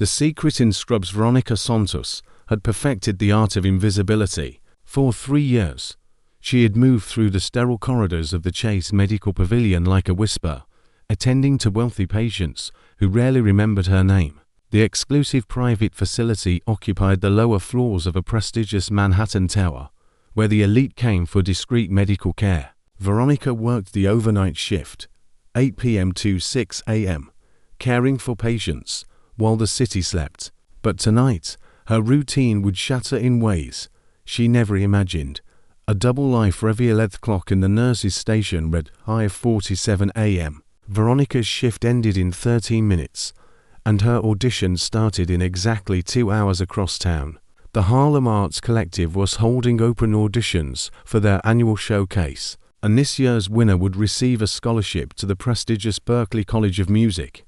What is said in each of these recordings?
The secret in Scrubs. Veronica Santos had perfected the art of invisibility. For 3 years, she had moved through the sterile corridors of the Chase Medical Pavilion like a whisper, attending to wealthy patients who rarely remembered her name. The exclusive private facility occupied the lower floors of a prestigious Manhattan tower, where the elite came for discreet medical care. Veronica worked the overnight shift, 8 p.m. to 6 a.m., caring for patients while the city slept. But tonight, her routine would shatter in ways she never imagined. A double-life Reveillette clock in the nurse's station read 5:47 a.m. Veronica's shift ended in 13 minutes, and her audition started in exactly 2 hours across town. The Harlem Arts Collective was holding open auditions for their annual showcase, and this year's winner would receive a scholarship to the prestigious Berklee College of Music.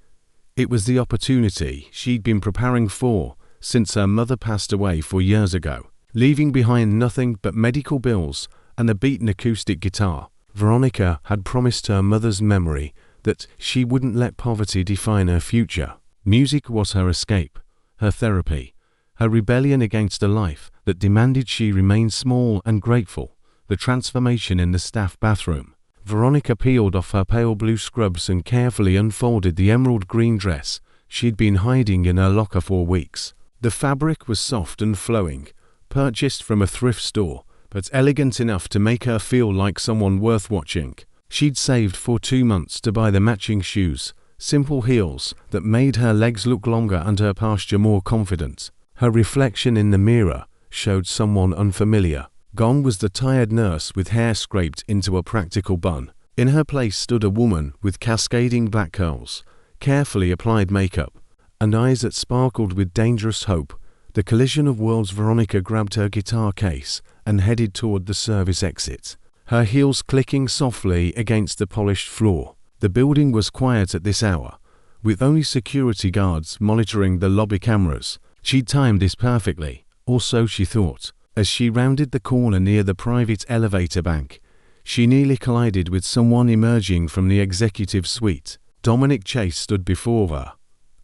It was the opportunity she'd been preparing for since her mother passed away 4 years ago, leaving behind nothing but medical bills and a beaten acoustic guitar. Veronica had promised her mother's memory that she wouldn't let poverty define her future. Music was her escape, her therapy, her rebellion against a life that demanded she remain small and grateful. The transformation in the staff bathroom. Veronica peeled off her pale blue scrubs and carefully unfolded the emerald green dress she'd been hiding in her locker for weeks. The fabric was soft and flowing, purchased from a thrift store, but elegant enough to make her feel like someone worth watching. She'd saved for 2 months to buy the matching shoes, simple heels that made her legs look longer and her posture more confident. Her reflection in the mirror showed someone unfamiliar. Gone was the tired nurse with hair scraped into a practical bun. In her place stood a woman with cascading black curls, carefully applied makeup, and eyes that sparkled with dangerous hope. The collision of worlds. Veronica grabbed her guitar case and headed toward the service exit, her heels clicking softly against the polished floor. The building was quiet at this hour, with only security guards monitoring the lobby cameras. She'd timed this perfectly, or so she thought. As she rounded the corner near the private elevator bank, she nearly collided with someone emerging from the executive suite. Dominic Chase stood before her,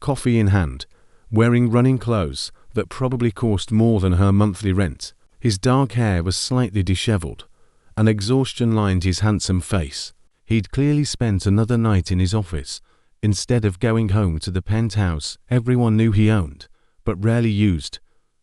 coffee in hand, wearing running clothes that probably cost more than her monthly rent. His dark hair was slightly disheveled, and exhaustion lined his handsome face. He'd clearly spent another night in his office, instead of going home to the penthouse everyone knew he owned, but rarely used.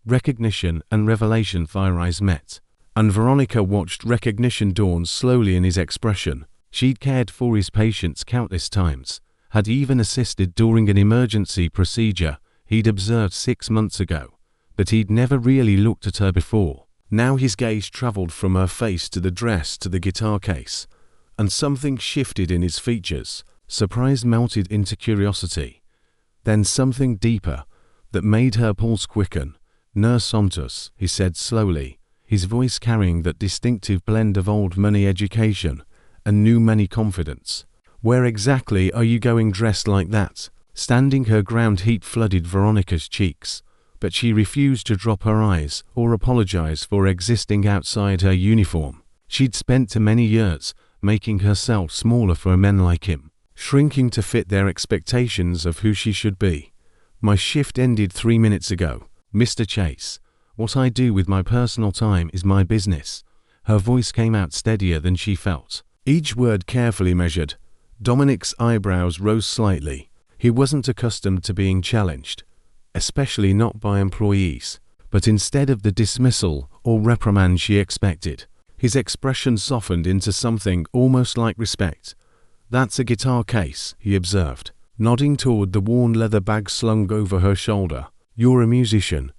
Recognition and revelation their eyes met, and Veronica watched recognition dawn slowly in his expression. She'd cared for his patients countless times, had even assisted during an emergency procedure he'd observed 6 months ago, but he'd never really looked at her before. Now his gaze traveled from her face to the dress to the guitar case, and something shifted in his features. Surprise melted into curiosity, then something deeper that made her pulse quicken. "Nurse Santos," he said slowly, his voice carrying that distinctive blend of old money education and new money confidence. "Where exactly are you going dressed like that?" Standing her ground, heat flooded Veronica's cheeks, but she refused to drop her eyes or apologize for existing outside her uniform. She'd spent too many years making herself smaller for men like him, shrinking to fit their expectations of who she should be. "My shift ended 3 minutes ago, Mr. Chase. What I do with my personal time is my business." Her voice came out steadier than she felt, each word carefully measured. Dominic's eyebrows rose slightly. He wasn't accustomed to being challenged, especially not by employees, but instead of the dismissal or reprimand she expected, his expression softened into something almost like respect. "That's a guitar case," he observed, nodding toward the worn leather bag slung over her shoulder. "You're a musician."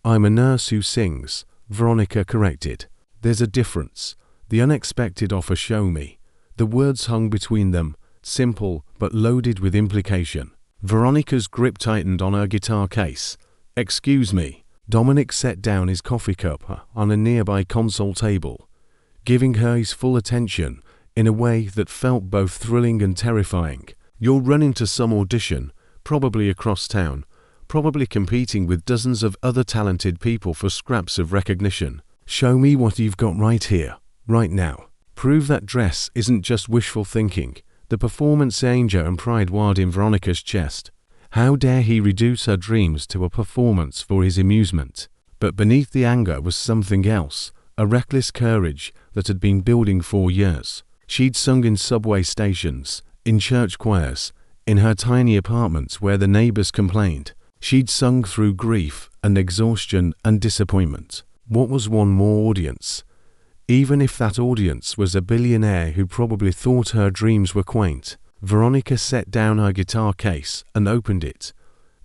"I'm a nurse who sings," Veronica corrected. "There's a difference." The unexpected offer. "Show me." The words hung between them, simple but loaded with implication. Veronica's grip tightened on her guitar case. "Excuse me." Dominic set down his coffee cup on a nearby console table, giving her his full attention in a way that felt both thrilling and terrifying. "You're running to some audition, probably across town, probably competing with dozens of other talented people for scraps of recognition. Show me what you've got right here, right now. Prove that dress isn't just wishful thinking." The performance anger and pride wired in Veronica's chest, How dare he reduce her dreams to a performance for his amusement? But beneath the anger was something else, a reckless courage that had been building for years. She'd sung in subway stations, in church choirs, in her tiny apartments where the neighbors complained. She'd sung through grief and exhaustion and disappointment. What was one more audience? Even if that audience was a billionaire who probably thought her dreams were quaint. Veronica set down her guitar case and opened it,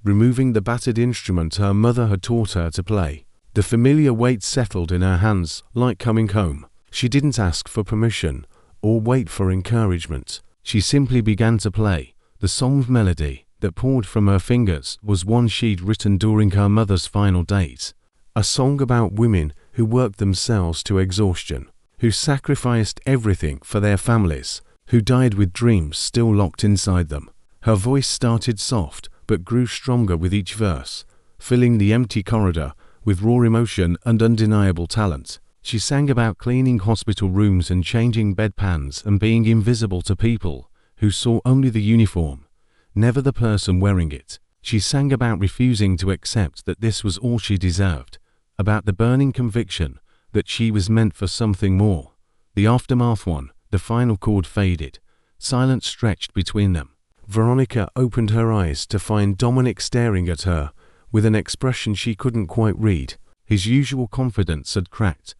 removing the battered instrument her mother had taught her to play. The familiar weight settled in her hands like coming home. She didn't ask for permission or wait for encouragement. She simply began to play. The song's melody that poured from her fingers was one she'd written during her mother's final days. A song about women who worked themselves to exhaustion, who sacrificed everything for their families, who died with dreams still locked inside them. Her voice started soft but grew stronger with each verse, filling the empty corridor with raw emotion and undeniable talent. She sang about cleaning hospital rooms and changing bedpans and being invisible to people who saw only the uniform, never the person wearing it. She sang about refusing to accept that this was all she deserved, about the burning conviction that she was meant for something more. The aftermath won, the final chord faded, silence stretched between them. Veronica opened her eyes to find Dominic staring at her with an expression she couldn't quite read. His usual confidence had cracked,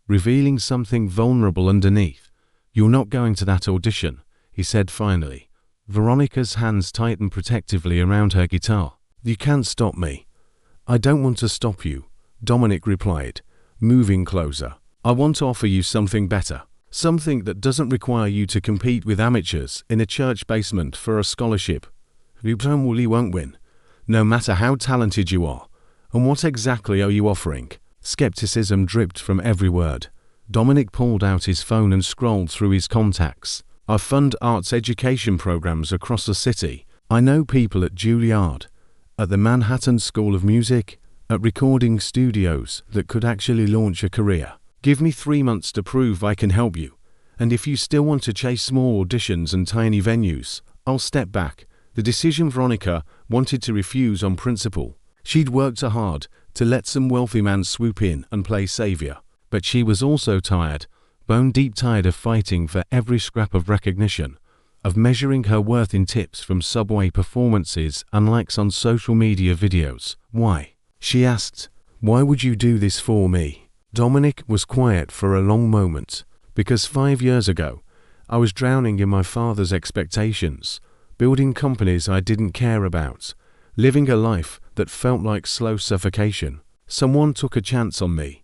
revealing something vulnerable underneath. "You're not going to that audition," he said finally. Veronica's hands tightened protectively around her guitar. "You can't stop me." "I don't want to stop you," Dominic replied, moving closer. "I want to offer you something better. Something that doesn't require you to compete with amateurs in a church basement for a scholarship. You probably won't win, no matter how talented you are. And what exactly are you offering?" Skepticism dripped from every word. Dominic pulled out his phone and scrolled through his contacts. "I fund arts education programs across the city. I know people at Juilliard, at the Manhattan School of Music, at recording studios that could actually launch a career. Give me 3 months to prove I can help you. And if you still want to chase small auditions and tiny venues, I'll step back." The decision Veronica wanted to refuse on principle. She'd worked so hard to let some wealthy man swoop in and play savior. But she was also tired, bone deep tired of fighting for every scrap of recognition, of measuring her worth in tips from subway performances and likes on social media videos. "Why?" she asked. "Why would you do this for me?" Dominic was quiet for a long moment. "Because 5 years ago, I was drowning in my father's expectations, building companies I didn't care about, living a life that felt like slow suffocation. Someone took a chance on me,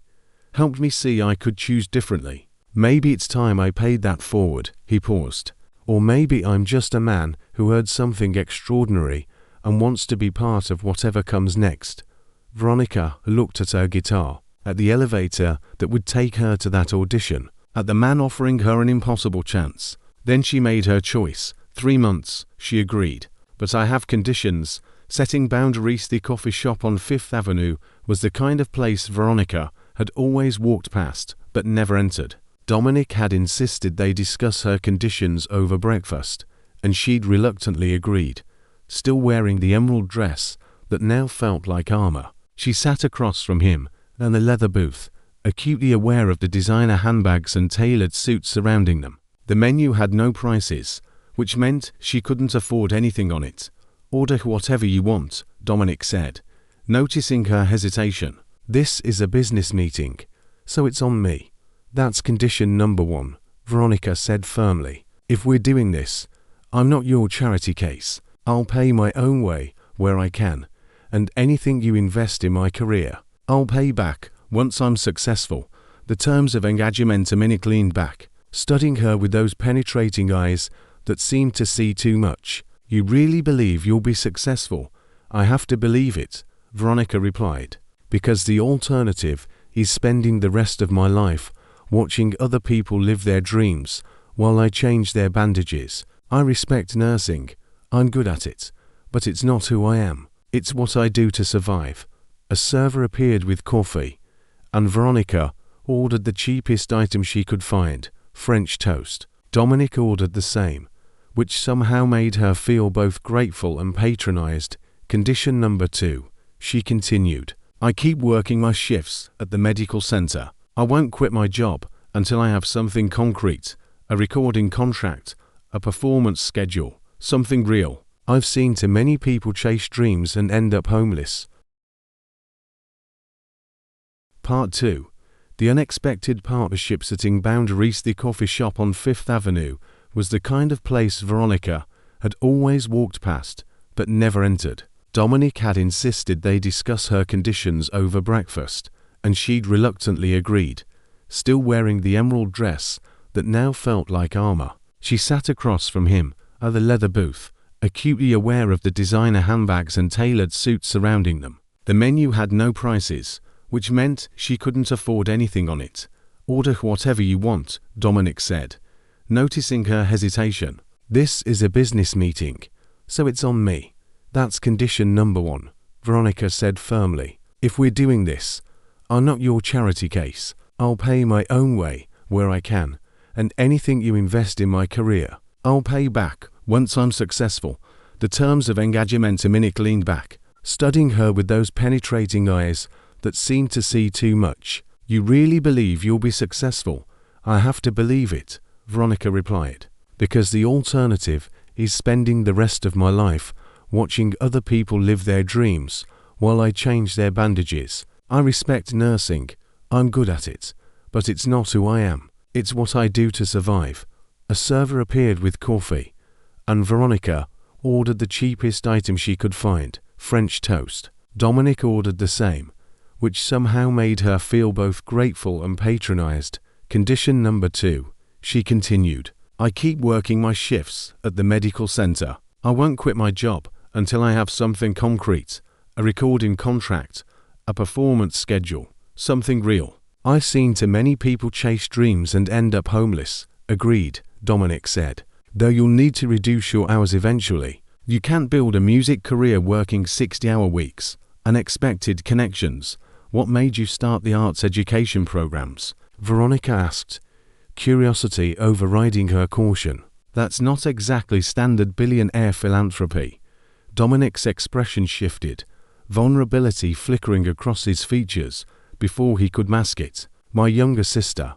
helped me see I could choose differently. Maybe it's time I paid that forward." He paused. "Or maybe I'm just a man who heard something extraordinary and wants to be part of whatever comes next." Veronica looked at her guitar, at the elevator that would take her to that audition, at the man offering her an impossible chance. Then she made her choice. 3 months, she agreed. "But I have conditions." Setting boundaries. The coffee shop on Fifth Avenue was the kind of place Veronica had always walked past, but never entered. Dominic had insisted they discuss her conditions over breakfast, and she'd reluctantly agreed, still wearing the emerald dress that now felt like armor. She sat across from him in the leather booth, acutely aware of the designer handbags and tailored suits surrounding them. The menu had no prices, which meant she couldn't afford anything on it. "Order whatever you want," Dominic said, noticing her hesitation. "This is a business meeting, so it's on me." "That's condition number 1, Veronica said firmly. "If we're doing this, I'm not your charity case. I'll pay my own way where I can, and anything you invest in my career, I'll pay back once I'm successful." The terms of engagement Dominic leaned back, studying her with those penetrating eyes that seemed to see too much. "You really believe you'll be successful?" "I have to believe it," Veronica replied, "because the alternative is spending the rest of my life watching other people live their dreams while I change their bandages. I respect nursing, I'm good at it, but it's not who I am. It's what I do to survive." A server appeared with coffee, and Veronica ordered the cheapest item she could find, French toast. Dominic ordered the same, which somehow made her feel both grateful and patronized Condition number 2. She continued. I keep working my shifts at the medical center. I won't quit my job until I have something concrete, a recording contract, a performance schedule, something real. I've seen too many people chase dreams and end up homeless. Part 2. The unexpected partnership. Sitting Boundaries. The coffee shop on Fifth Avenue was the kind of place Veronica had always walked past but never entered. Dominic had insisted they discuss her conditions over breakfast, and she'd reluctantly agreed, still wearing the emerald dress that now felt like armor. She sat across from him at the leather booth, acutely aware of the designer handbags and tailored suits surrounding them. The menu had no prices, which meant she couldn't afford anything on it. Order whatever you want, Dominic said, noticing her hesitation. This is a business meeting, so it's on me. That's condition number 1, Veronica said firmly. If we're doing this, I'll not your charity case. I'll pay my own way where I can, and anything you invest in my career, I'll pay back once I'm successful. The terms of engagement. Dominic leaned back, studying her with those penetrating eyes that seemed to see too much. You really believe you'll be successful? I have to believe it, Veronica replied, because the alternative is spending the rest of my life watching other people live their dreams while I change their bandages. I respect nursing, I'm good at it, but it's not who I am. It's what I do to survive. A server appeared with coffee, and Veronica ordered the cheapest item she could find, French toast. Dominic ordered the same, which somehow made her feel both grateful and patronized. Condition number 2, she continued. I keep working my shifts at the medical center. I won't quit my job until I have something concrete, a recording contract, a performance schedule, something real. I've seen too many people chase dreams and end up homeless. Agreed, Dominic said. Though you'll need to reduce your hours eventually. You can't build a music career working 60-hour weeks. Unexpected connections. What made you start the arts education programs? Veronica asked, curiosity overriding her caution. That's not exactly standard billionaire philanthropy. Dominic's expression shifted, vulnerability flickering across his features before he could mask it. My younger sister,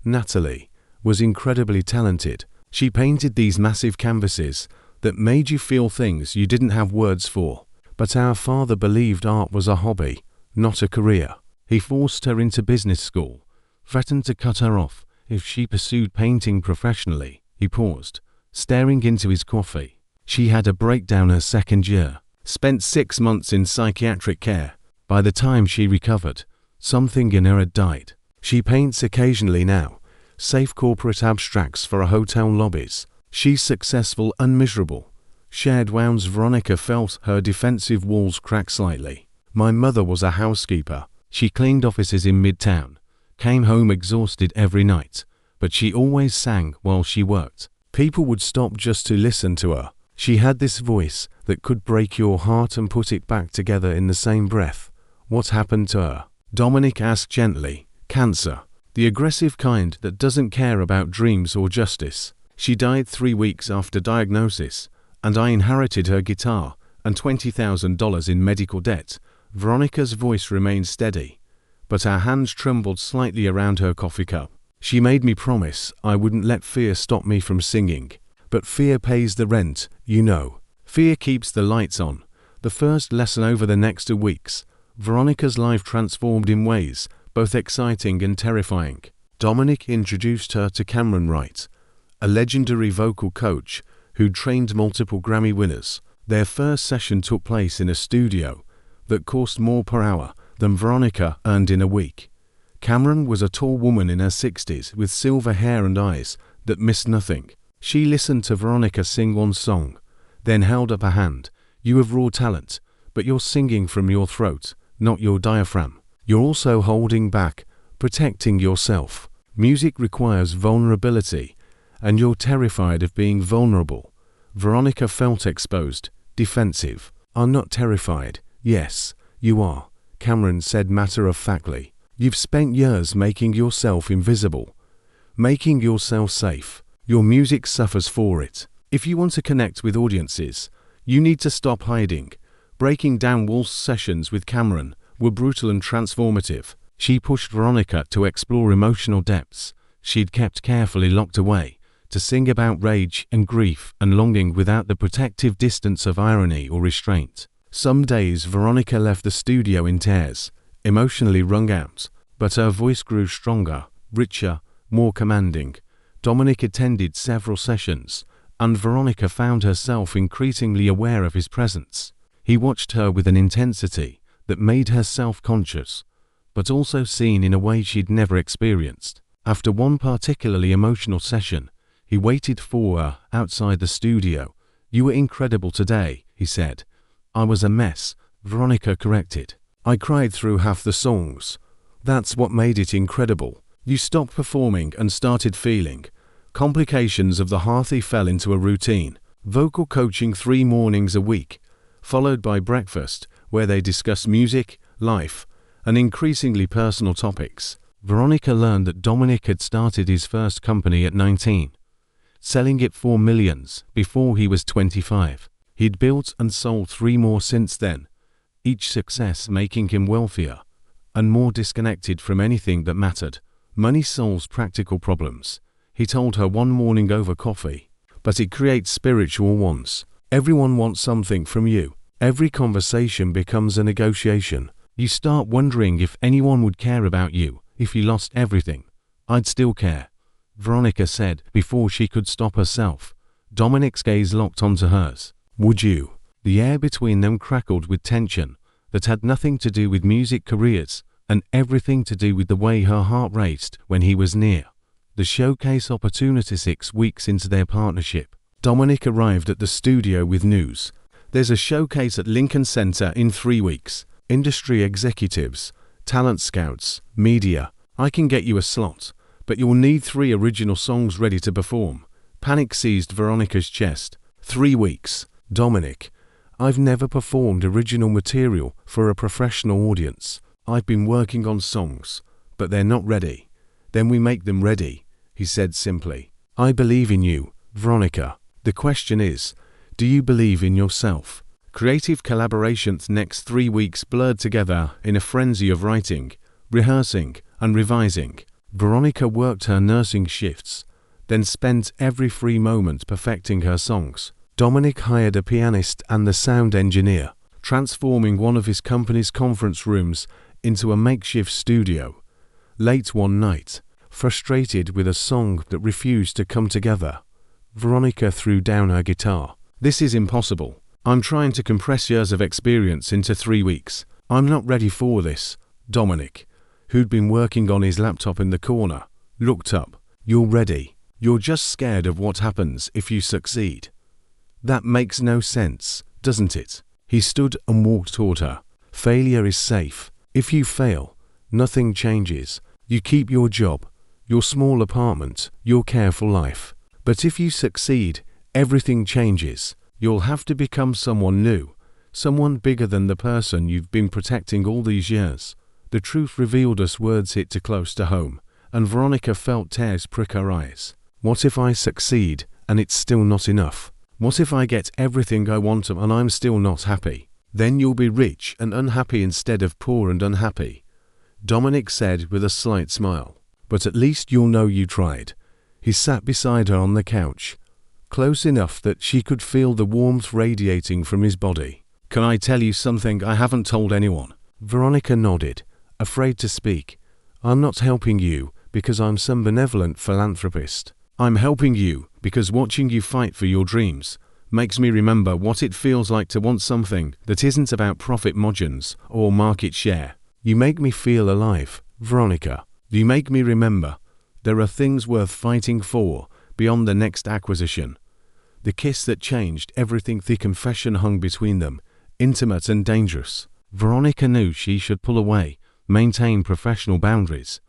Natalie, was incredibly talented. She painted these massive canvases that made you feel things you didn't have words for. But our father believed art was a hobby, not a career. He forced her into business school, threatened to cut her off if she pursued painting professionally. He paused, staring into his coffee. She had a breakdown her second year, spent 6 months in psychiatric care. By the time she recovered, something in her had died. She paints occasionally now, safe corporate abstracts for hotel lobbies. She's successful and miserable. Shared wounds. Veronica felt her defensive walls crack slightly. My mother was a housekeeper. She cleaned offices in Midtown, came home exhausted every night, but she always sang while she worked. People would stop just to listen to her. She had this voice that could break your heart and put it back together in the same breath. What happened to her? Dominic asked gently. Cancer. The aggressive kind that doesn't care about dreams or justice. She died 3 weeks after diagnosis, and I inherited her guitar and $20,000 in medical debt. Veronica's voice remained steady, but her hands trembled slightly around her coffee cup. She made me promise I wouldn't let fear stop me from singing. But fear pays the rent, you know. Fear keeps the lights on. The first lesson. Over the next 2 weeks, Veronica's life transformed in ways both exciting and terrifying. Dominic introduced her to Cameron Wright, a legendary vocal coach who'd trained multiple Grammy winners. Their first session took place in a studio that cost more per hour than Veronica earned in a week. Cameron was a tall woman in her 60s with silver hair and eyes that missed nothing. She listened to Veronica sing one song, then held up a hand. You have raw talent, but you're singing from your throat, not your diaphragm. You're also holding back, protecting yourself. Music requires vulnerability, and you're terrified of being vulnerable. Veronica felt exposed, defensive. I'm not terrified. Yes, you are, Cameron said matter-of-factly. You've spent years making yourself invisible, making yourself safe. Your music suffers for it. If you want to connect with audiences, you need to stop hiding. Breaking Down Walls sessions with Cameron were brutal and transformative. She pushed Veronica to explore emotional depths she'd kept carefully locked away, to sing about rage and grief and longing without the protective distance of irony or restraint. Some days Veronica left the studio in tears, emotionally wrung out, but her voice grew stronger, richer, more commanding. Dominic attended several sessions, and Veronica found herself increasingly aware of his presence. He watched her with an intensity that made her self-conscious, but also seen in a way she'd never experienced. After one particularly emotional session, he waited for her outside the studio. "You were incredible today," he said. "I was a mess," Veronica corrected. "I cried through half the songs. That's what made it incredible. You stopped performing and started feeling." Complications of the hearthy fell into a routine. Vocal coaching 3 mornings a week, followed by breakfast, where they discuss music, life, and increasingly personal topics. Veronica learned that Dominic had started his first company at 19, selling it for millions before he was 25. He'd built and sold 3 more since then, each success making him wealthier and more disconnected from anything that mattered. "Money solves practical problems," he told her one morning over coffee, "but it creates spiritual ones. Everyone wants something from you. Every conversation becomes a negotiation. You start wondering if anyone would care about you if you lost everything." "I'd still care," Veronica said before she could stop herself. Dominic's gaze locked onto hers. "Would you?" The air between them crackled with tension that had nothing to do with music careers and everything to do with the way her heart raced when he was near. The showcase opportunity. 6 weeks into their partnership, Dominic arrived at the studio with news. "There's a showcase at Lincoln Center in 3 weeks. Industry executives, talent scouts, media. I can get you a slot, but you'll need 3 original songs ready to perform." Panic seized Veronica's chest. 3 weeks. "Dominic, I've never performed original material for a professional audience. I've been working on songs, but they're not ready." "Then we make them ready," he said simply. "I believe in you, Veronica. The question is, do you believe in yourself?" Creative collaborations. Next 3 weeks blurred together in a frenzy of writing, rehearsing, and revising. Veronica worked her nursing shifts, then spent every free moment perfecting her songs. Dominic hired a pianist and the sound engineer, transforming one of his company's conference rooms into a makeshift studio. Late one night, frustrated with a song that refused to come together, Veronica threw down her guitar. "This is impossible. I'm trying to compress years of experience into 3 weeks. I'm not ready for this." Dominic, who'd been working on his laptop in the corner, looked up. "You're ready. You're just scared of what happens if you succeed. That makes no sense, doesn't it?" He stood and walked toward her. "Failure is safe. If you fail, nothing changes. You keep your job, your small apartment, your careful life. But if you succeed, everything changes. You'll have to become someone new, someone bigger than the person you've been protecting all these years." The truth revealed as words hit too close to home, and Veronica felt tears prick her eyes. "What if I succeed and it's still not enough? What if I get everything I want and I'm still not happy?" "Then you'll be rich and unhappy instead of poor and unhappy," Dominic said with a slight smile. "But at least you'll know you tried." He sat beside her on the couch, close enough that she could feel the warmth radiating from his body. "Can I tell you something I haven't told anyone?" Veronica nodded, afraid to speak. "I'm not helping you because I'm some benevolent philanthropist. I'm helping you because watching you fight for your dreams makes me remember what it feels like to want something that isn't about profit margins or market share. You make me feel alive, Veronica. You make me remember there are things worth fighting for beyond the next acquisition." The kiss that changed everything. The confession hung between them, intimate and dangerous. Veronica knew she should pull away, maintain professional boundaries,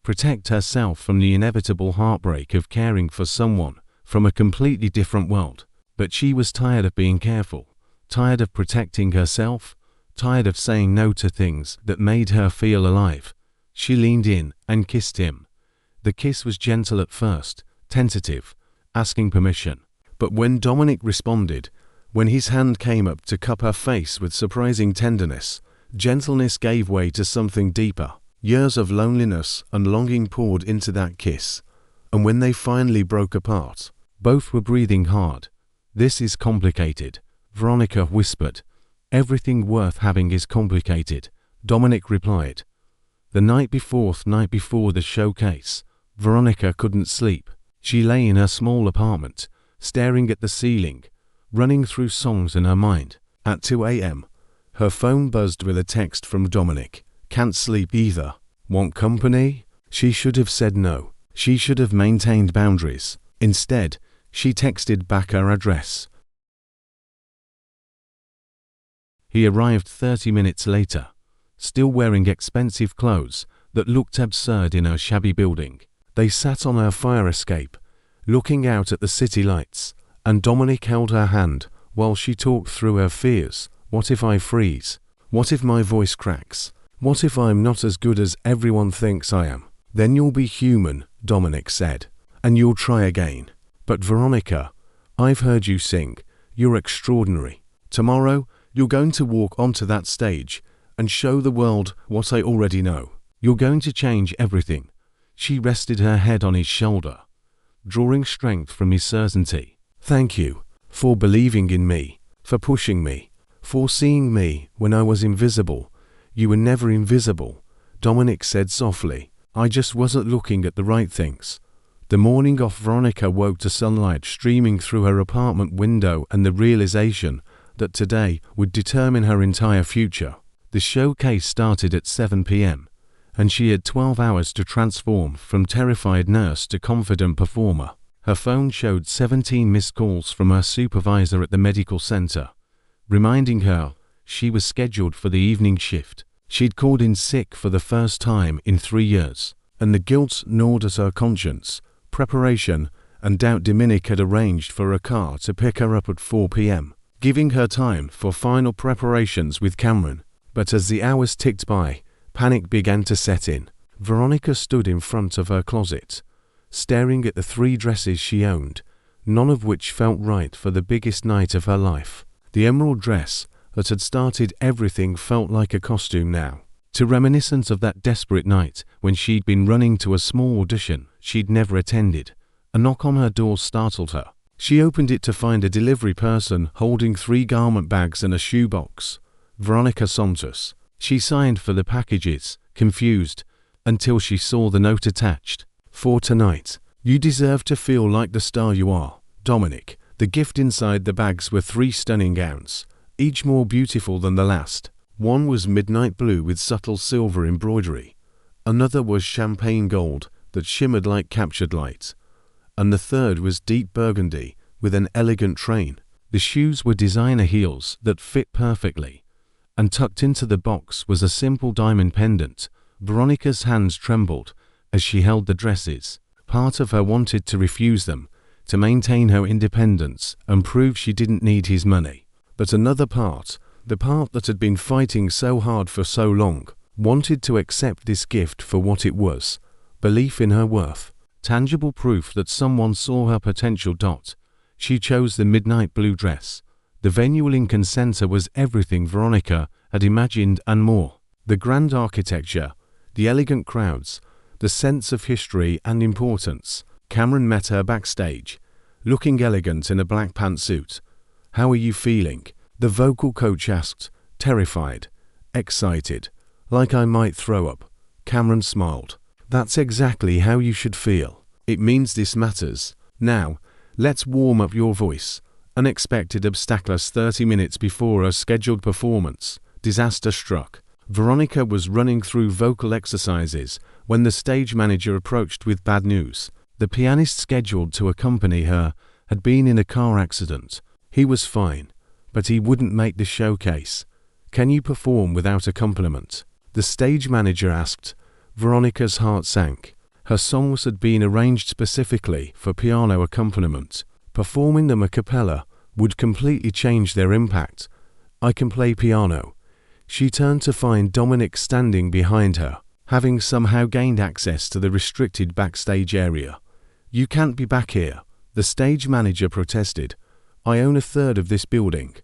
protect herself from the inevitable heartbreak of caring for someone from a completely different world. But she was tired of being careful, tired of protecting herself, tired of saying no to things that made her feel alive. She leaned in and kissed him. The kiss was gentle at first, tentative, asking permission. But when Dominic responded, When his hand came up to cup her face with surprising tenderness, gentleness gave way to something deeper. Years of loneliness and longing poured into that kiss, and when they finally broke apart, both were breathing hard. "This is complicated," Veronica whispered. "Everything worth having is complicated," Dominic replied. The night before the showcase, Veronica couldn't sleep. She lay in her small apartment, staring at the ceiling, running through songs in her mind. At 2 a.m., her phone buzzed with a text from Dominic. "Can't sleep either. Want company?" She should have said no. She should have maintained boundaries. Instead, she texted back her address. He arrived 30 minutes later, still wearing expensive clothes that looked absurd in her shabby building. They sat on her fire escape, looking out at the city lights, and Dominic held her hand while she talked through her fears. "What if I freeze? What if my voice cracks? What if I'm not as good as everyone thinks I am?" "Then you'll be human," Dominic said, "and you'll try again." "But Veronica, I've heard you sing. You're extraordinary. Tomorrow, you're going to walk onto that stage and show the world what I already know. You're going to change everything." She rested her head on his shoulder, drawing strength from his certainty. "Thank you for believing in me, for pushing me, for seeing me when I was invisible." "You were never invisible," Dominic said softly. "I just wasn't looking at the right things." The morning off, Veronica woke to sunlight streaming through her apartment window and the realization that today would determine her entire future. The showcase started at 7 p.m., and she had 12 hours to transform from terrified nurse to confident performer. Her phone showed 17 missed calls from her supervisor at the medical center, reminding her she was scheduled for the evening shift. She'd called in sick for the first time in 3 years, and the guilt gnawed at her conscience. Preparation and doubt. Dominic had arranged for a car to pick her up at 4 p.m., giving her time for final preparations with Cameron. But as the hours ticked by, panic began to set in. Veronica stood in front of her closet, staring at the 3 dresses she owned, none of which felt right for the biggest night of her life. The emerald dress that had started everything felt like a costume now, too reminiscent of that desperate night when she'd been running to a small audition she'd never attended. A knock on her door startled her. She opened it to find a delivery person holding 3 garment bags and a shoebox. "Veronica Santos." She signed for the packages, confused, until she saw the note attached. "For tonight, you deserve to feel like the star you are, Dominic." The gift inside the bags were 3 stunning gowns, each more beautiful than the last. One was midnight blue with subtle silver embroidery. Another was champagne gold that shimmered like captured light. And the third was deep burgundy with an elegant train. The shoes were designer heels that fit perfectly, and tucked into the box was a simple diamond pendant. Veronica's hands trembled as she held the dresses. Part of her wanted to refuse them, to maintain her independence and prove she didn't need his money. But another part, the part that had been fighting so hard for so long, wanted to accept this gift for what it was: belief in her worth, tangible proof that someone saw her potential. She chose the midnight blue dress. The venue Lincoln Center was everything Veronica had imagined and more. The grand architecture, the elegant crowds, the sense of history and importance. Cameron met her backstage, looking elegant in a black pantsuit. "How are you feeling?" the vocal coach asked, terrified, excited, like I might throw up. Cameron smiled. "That's exactly how you should feel. It means this matters. Now, let's warm up your voice." Unexpected obstacles. 30 minutes before her scheduled performance, disaster struck. Veronica was running through vocal exercises when the stage manager approached with bad news. The pianist scheduled to accompany her had been in a car accident. He was fine, but he wouldn't make the showcase. "Can you perform without accompaniment?" the stage manager asked. Veronica's heart sank. Her songs had been arranged specifically for piano accompaniment. Performing them a cappella would completely change their impact. "I can play piano." She turned to find Dominic standing behind her, having somehow gained access to the restricted backstage area. "You can't be back here," the stage manager protested. I own a third of this building.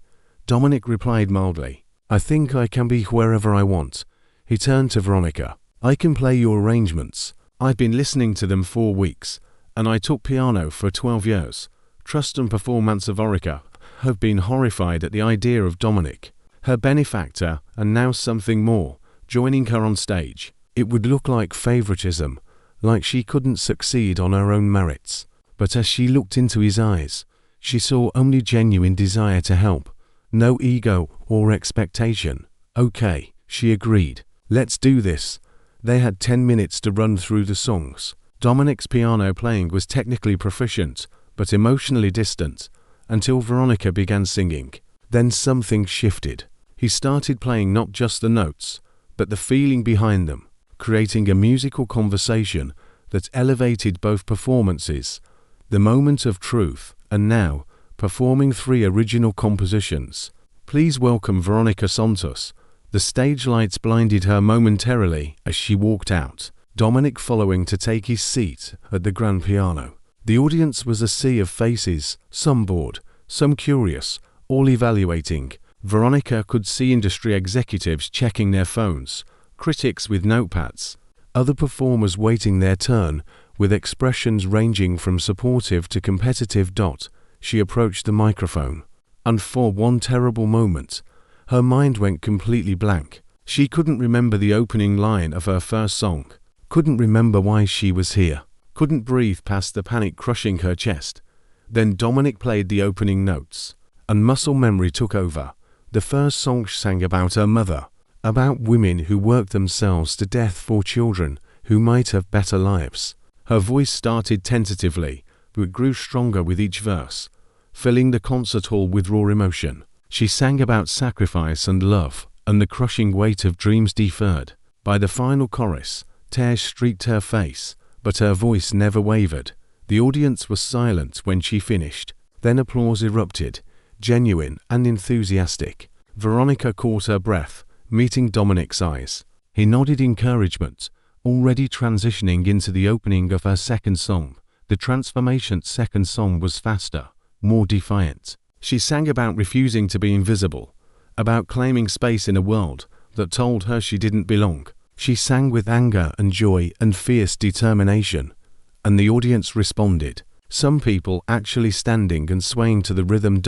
Dominic replied mildly. I think I can be wherever I want. He turned to Veronica. I can play your arrangements. I've been listening to them 4 weeks, and I taught piano for 12 years. Trust and performance of Veronica have been horrified at the idea of Dominic, her benefactor, and now something more, joining her on stage. It would look like favoritism, like she couldn't succeed on her own merits. But as she looked into his eyes, she saw only genuine desire to help, no ego or expectation. Okay, she agreed. Let's do this. They had 10 minutes to run through the songs. Dominic's piano playing was technically proficient, but emotionally distant, until Veronica began singing. Then something shifted. He started playing not just the notes, but the feeling behind them, creating a musical conversation that elevated both performances. The moment of truth, and now, performing 3 original compositions. Please welcome Veronica Santos. The stage lights blinded her momentarily as she walked out, Dominic following to take his seat at the grand piano. The audience was a sea of faces, some bored, some curious, all evaluating. Veronica could see industry executives checking their phones, critics with notepads, other performers waiting their turn, with expressions ranging from supportive to competitive. She approached the microphone, and for one terrible moment, her mind went completely blank. She couldn't remember the opening line of her first song, couldn't remember why she was here, couldn't breathe past the panic crushing her chest. Then Dominic played the opening notes, and muscle memory took over. The first song sang about her mother, about women who worked themselves to death for children who might have better lives. Her voice started tentatively, but grew stronger with each verse, filling the concert hall with raw emotion. She sang about sacrifice and love, and the crushing weight of dreams deferred. By the final chorus, tears streaked her face, but her voice never wavered. The audience was silent when she finished. Then applause erupted, genuine and enthusiastic. Veronica caught her breath, meeting Dominic's eyes. He nodded encouragement, already transitioning into the opening of her second song. The transformation's second song was faster, more defiant. She sang about refusing to be invisible, about claiming space in a world that told her she didn't belong. She sang with anger and joy and fierce determination, and the audience responded, some people actually standing and swaying to the rhythm.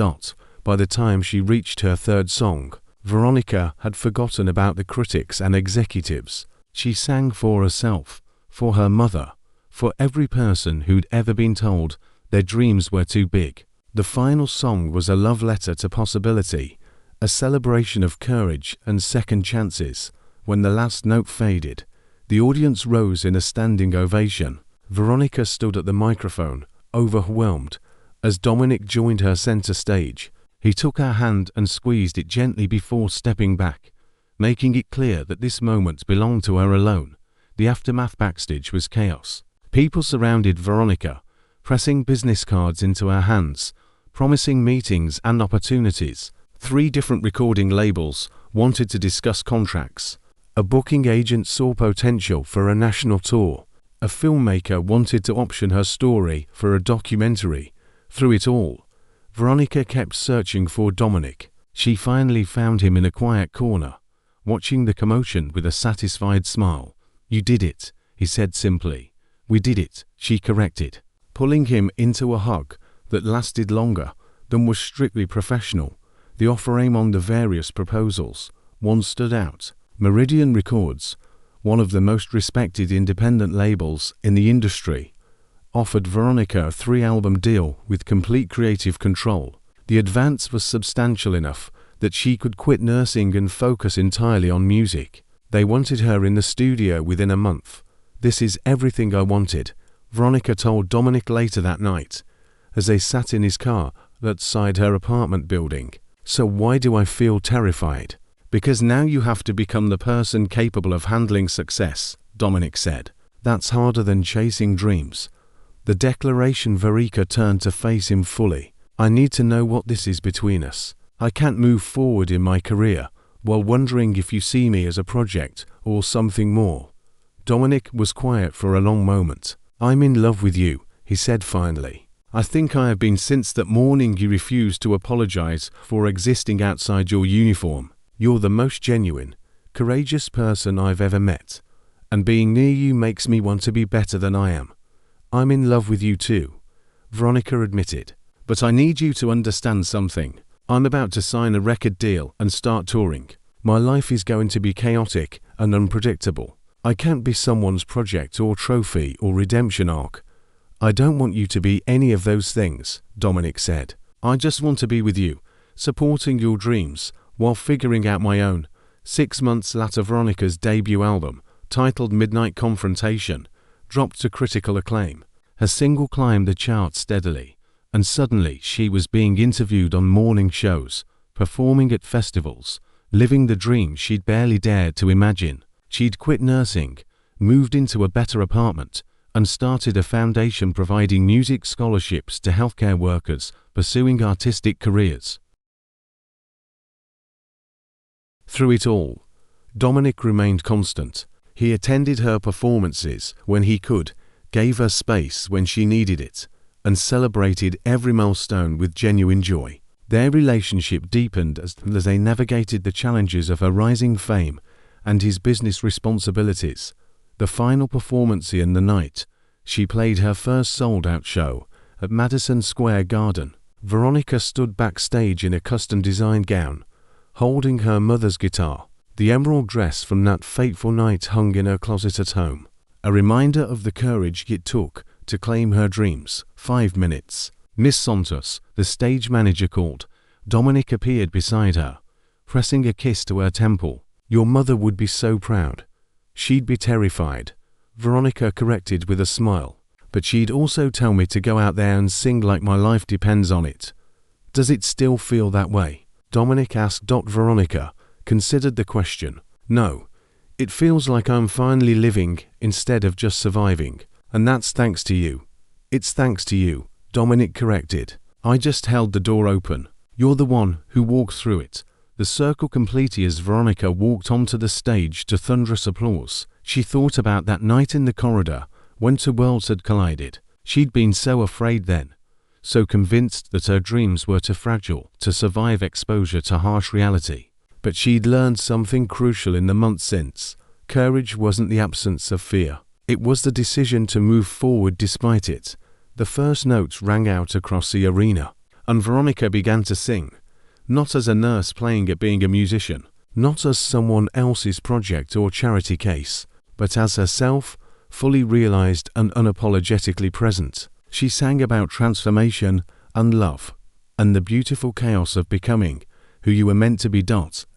By the time she reached her third song, Veronica had forgotten about the critics and executives. She sang for herself, for her mother, for every person who'd ever been told their dreams were too big. The final song was a love letter to possibility, a celebration of courage and second chances. When the last note faded, the audience rose in a standing ovation. Veronica stood at the microphone, overwhelmed, as Dominic joined her center stage. He took her hand and squeezed it gently before stepping back, making it clear that this moment belonged to her alone. The aftermath backstage was chaos. People surrounded Veronica, pressing business cards into her hands, promising meetings and opportunities. 3 different recording labels wanted to discuss contracts. A booking agent saw potential for a national tour. A filmmaker wanted to option her story for a documentary. Through it all, Veronica kept searching for Dominic. She finally found him in a quiet corner, watching the commotion with a satisfied smile. You did it, he said simply. We did it, she corrected, pulling him into a hug that lasted longer than was strictly professional. The offer among the various proposals, one stood out. Meridian Records, one of the most respected independent labels in the industry, offered Veronica a 3-album deal with complete creative control. The advance was substantial enough that she could quit nursing and focus entirely on music. They wanted her in the studio within a month. This is everything I wanted, Veronica told Dominic later that night, as they sat in his car outside her apartment building. So why do I feel terrified? Because now you have to become the person capable of handling success, Dominic said. That's harder than chasing dreams. The declaration. Veronica turned to face him fully. I need to know what this is between us. I can't move forward in my career while wondering if you see me as a project or something more. Dominic was quiet for a long moment. I'm in love with you, he said finally. I think I have been since that morning you refused to apologize for existing outside your uniform. You're the most genuine, courageous person I've ever met, and being near you makes me want to be better than I am. I'm in love with you too," Veronica admitted. "But I need you to understand something. I'm about to sign a record deal and start touring. My life is going to be chaotic and unpredictable. I can't be someone's project or trophy or redemption arc. I don't want you to be any of those things," Dominic said. "I just want to be with you, supporting your dreams while figuring out my own." 6 months later, Veronica's debut album, titled Midnight Confrontation, dropped to critical acclaim. Her single climbed the charts steadily, and suddenly she was being interviewed on morning shows, performing at festivals, living the dream she'd barely dared to imagine. She'd quit nursing, moved into a better apartment, and started a foundation providing music scholarships to healthcare workers pursuing artistic careers. Through it all, Dominic remained constant. He attended her performances when he could, gave her space when she needed it, and celebrated every milestone with genuine joy. Their relationship deepened as they navigated the challenges of her rising fame and his business responsibilities. The final performance in the night, she played her first sold-out show at Madison Square Garden. Veronica stood backstage in a custom-designed gown, holding her mother's guitar. The emerald dress from that fateful night hung in her closet at home, a reminder of the courage it took to claim her dreams. 5 minutes. Miss Santos, the stage manager, called. Dominic appeared beside her, pressing a kiss to her temple. "Your mother would be so proud." "She'd be terrified," Veronica corrected with a smile. "But she'd also tell me to go out there and sing like my life depends on it." "Does it still feel that way?" Dominic asked. Veronica considered the question. "No. It feels like I'm finally living instead of just surviving. And that's thanks to you." "It's thanks to you," Dominic corrected. "I just held the door open. You're the one who walked through it." The circle completed as Veronica walked onto the stage to thunderous applause. She thought about that night in the corridor when two worlds had collided. She'd been so afraid then, so convinced that her dreams were too fragile to survive exposure to harsh reality. But she'd learned something crucial in the months since. Courage wasn't the absence of fear. It was the decision to move forward despite it. The first notes rang out across the arena, and Veronica began to sing. Not as a nurse playing at being a musician, not as someone else's project or charity case, but as herself, fully realized and unapologetically present. She sang about transformation and love, and the beautiful chaos of becoming who you were meant to be.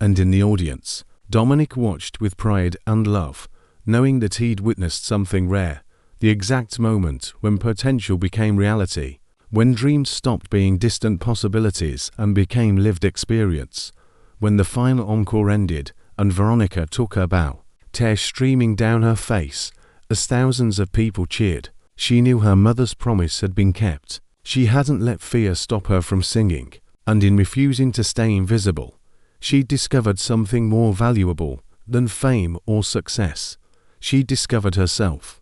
And in the audience, Dominic watched with pride and love, knowing that he'd witnessed something rare, the exact moment when potential became reality, when dreams stopped being distant possibilities and became lived experience. When the final encore ended and Veronica took her bow, tears streaming down her face as thousands of people cheered, she knew her mother's promise had been kept. She hadn't let fear stop her from singing, and in refusing to stay invisible, she'd discovered something more valuable than fame or success. She'd discovered herself.